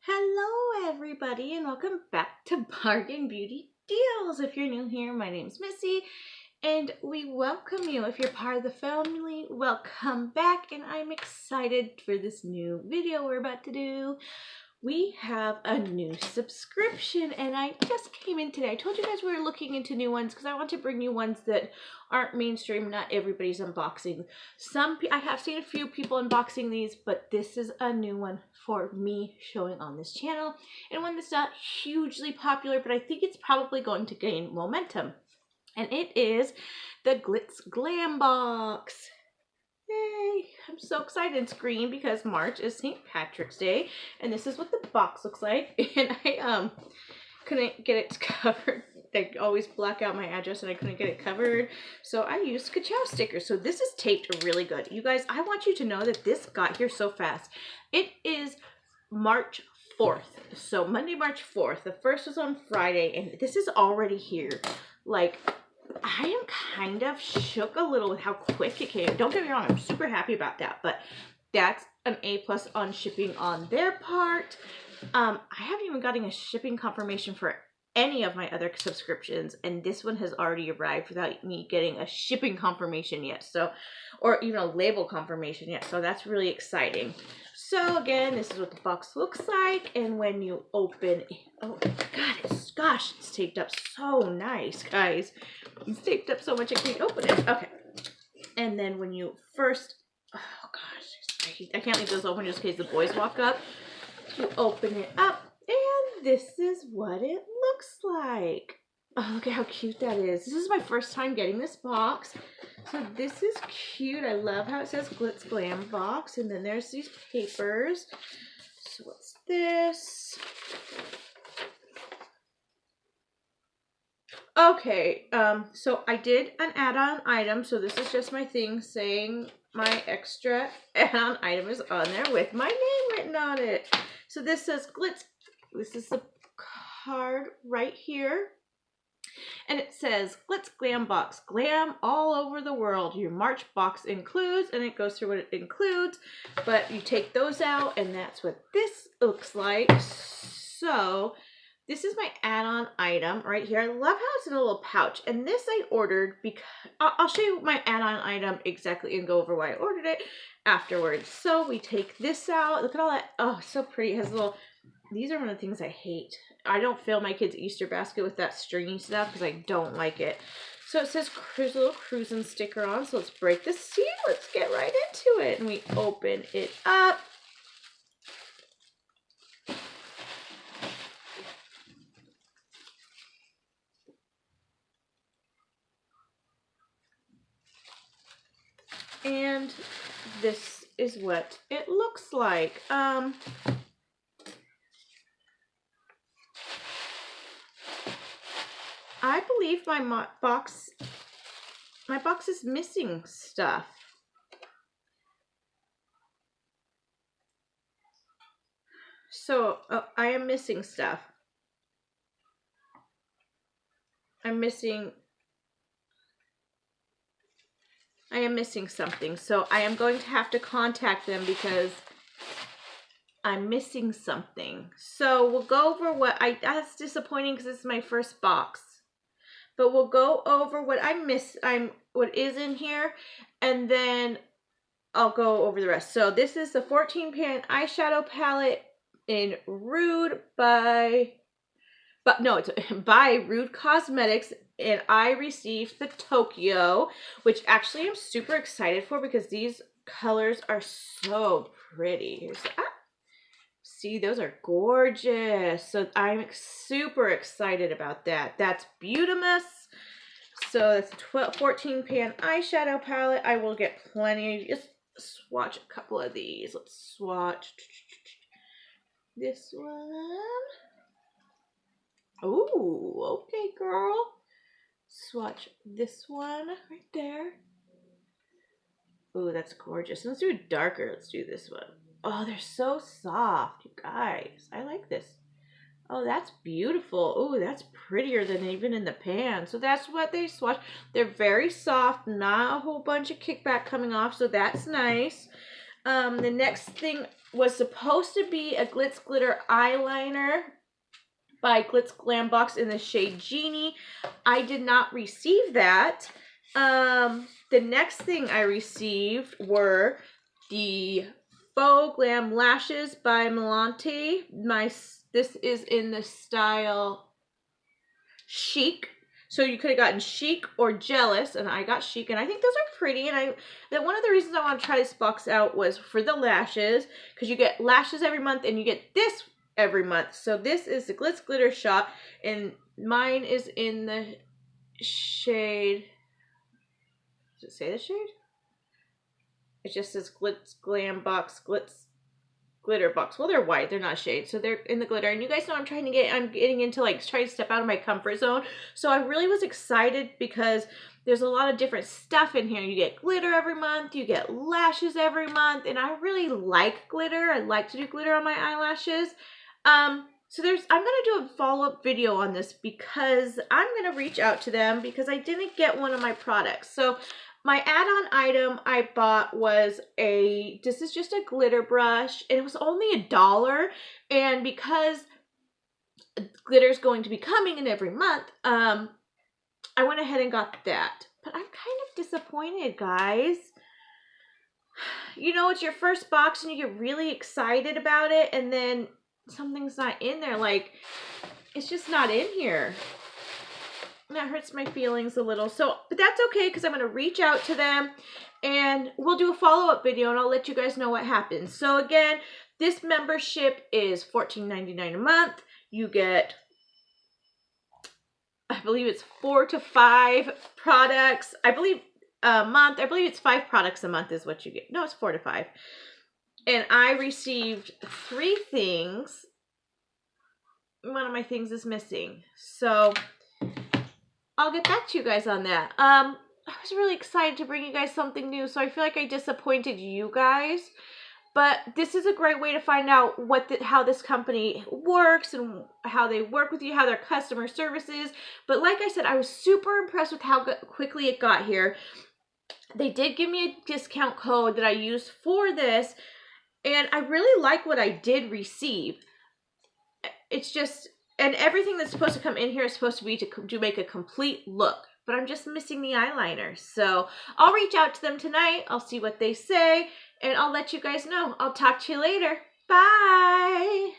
Hello everybody and welcome back to Bargain Beauty Deals. If you're new here, my name's Missy and we welcome you. If you're part of the family, welcome back, and I'm excited for this new video we're about to do. We have a new subscription and I just came in today. I told you guys we were looking into new ones because I want to bring you ones that aren't mainstream. Not everybody's unboxing. I have seen a few people unboxing these, but this is a new one for me showing on this channel, and one that's not hugely popular, but I think it's probably going to gain momentum. And it is the Glitz Glam box. Yay! I'm so excited. It's green because March is St. Patrick's Day, and this is what the box looks like. And I couldn't get it covered. I always black out my address and I couldn't get it covered, so I used Ka-Chow stickers. So this is taped really good. You guys, I want you to know that this got here so fast. It is March 4th, so Monday, March 4th. The first was on Friday, and this is already here. Like, I am kind of shook a little with how quick it came. Don't get me wrong, I'm super happy about that, but that's an A+ on shipping on their part. I haven't even gotten a shipping confirmation for any of my other subscriptions, and this one has already arrived without me getting a shipping confirmation yet, so, or even a label confirmation yet, so that's really exciting. So again, this is what the box looks like, and when you open it, oh my god, gosh, it's taped up so nice, guys. It's taped up so much I can't open it. Okay, and then when you first, oh gosh, I can't leave those open just in case the boys walk up. You open it up, and this is what it looks like. Oh, look at how cute that is. This is my first time getting this box, so this is cute. I love how it says Glitz Glam box, and then there's these papers. So what's this? Okay, so I did an add-on item, so this is just my thing saying my extra add-on item is on there with my name written on it. So this says Glitz. This is the card right here. And it says Glitz Glam box. Glam all over the world. Your March box includes, and it goes through what it includes. But you take those out, and that's what this looks like. So this is my add-on item right here. I love how it's in a little pouch. And this I ordered because I'll show you my add-on item exactly and go over why I ordered it afterwards. So we take this out. Look at all that. Oh, so pretty. It has a little, these are one of the things I hate. I don't fill my kids' Easter basket with that stringy stuff because I don't like it. So it says there's a little cruising sticker on. So let's break the seal. Let's get right into it. And we open it up. And this is what it looks like. I believe my box is missing stuff. So I am missing stuff. I am missing something. So I am going to have to contact them because I'm missing something. So we'll go over that's disappointing because this is my first box. But we'll go over what what is in here, and then I'll go over the rest. So this is the 14-pan eyeshadow palette in Rude it's by Rude Cosmetics, and I received the Tokyo, which actually I'm super excited for because these colors are so pretty. See, those are gorgeous. So I'm super excited about that. That's Beautimus. So it's a 14-pan eyeshadow palette. I will get plenty. Just swatch a couple of these. Let's swatch this one. Oh, okay, girl. Swatch this one right there. Oh, that's gorgeous. Let's do it darker. Let's do this one. Oh, they're so soft, you guys. I like this. Oh, that's beautiful. Oh, that's prettier than even in the pan. So that's what they swatch. They're very soft, not a whole bunch of kickback coming off, so that's nice. The next thing was supposed to be a Glitz Glitter eyeliner by Glitz Glam box in the shade Genie. I did not receive that. The next thing I received were the Faux Glam lashes by Milante. This is in the style Chic. So you could have gotten Chic or Jealous, and I got Chic, and I think those are pretty. And that one of the reasons I want to try this box out was for the lashes, because you get lashes every month, and you get this every month. So this is the Glitz Glitter Shot, and mine is in the shade. Does it say the shade? It just says Glitz Glam box, Glitz Glitter box. Well, they're white, they're not shades, so they're in the glitter. And you guys know I'm getting into like trying to step out of my comfort zone. So I really was excited because there's a lot of different stuff in here. You get glitter every month, you get lashes every month, and I really like glitter. I like to do glitter on my eyelashes. So I'm gonna do a follow-up video on this because I'm gonna reach out to them because I didn't get one of my products. So my add-on item I bought was this is just a glitter brush, and it was only $1. And because glitter's going to be coming in every month, I went ahead and got that. But I'm kind of disappointed, guys. You know, it's your first box and you get really excited about it, and then something's not in there. Like, it's just not in here. That hurts my feelings a little. So, but that's okay because I'm going to reach out to them and we'll do a follow-up video and I'll let you guys know what happens. So again, this membership is $14.99 a month. You get, I believe it's 4 to 5 products. I believe a month. I believe it's 5 products a month is what you get. No, it's 4 to 5. And I received 3 things. One of my things is missing. So I'll get back to you guys on that. I was really excited to bring you guys something new, so I feel like I disappointed you guys. But this is a great way to find out how this company works and how they work with you, how their customer service is. But like I said, I was super impressed with how quickly it got here. They did give me a discount code that I used for this, and I really like what I did receive. It's just, and everything that's supposed to come in here is supposed to be to make a complete look. But I'm just missing the eyeliner. So I'll reach out to them tonight. I'll see what they say. And I'll let you guys know. I'll talk to you later. Bye.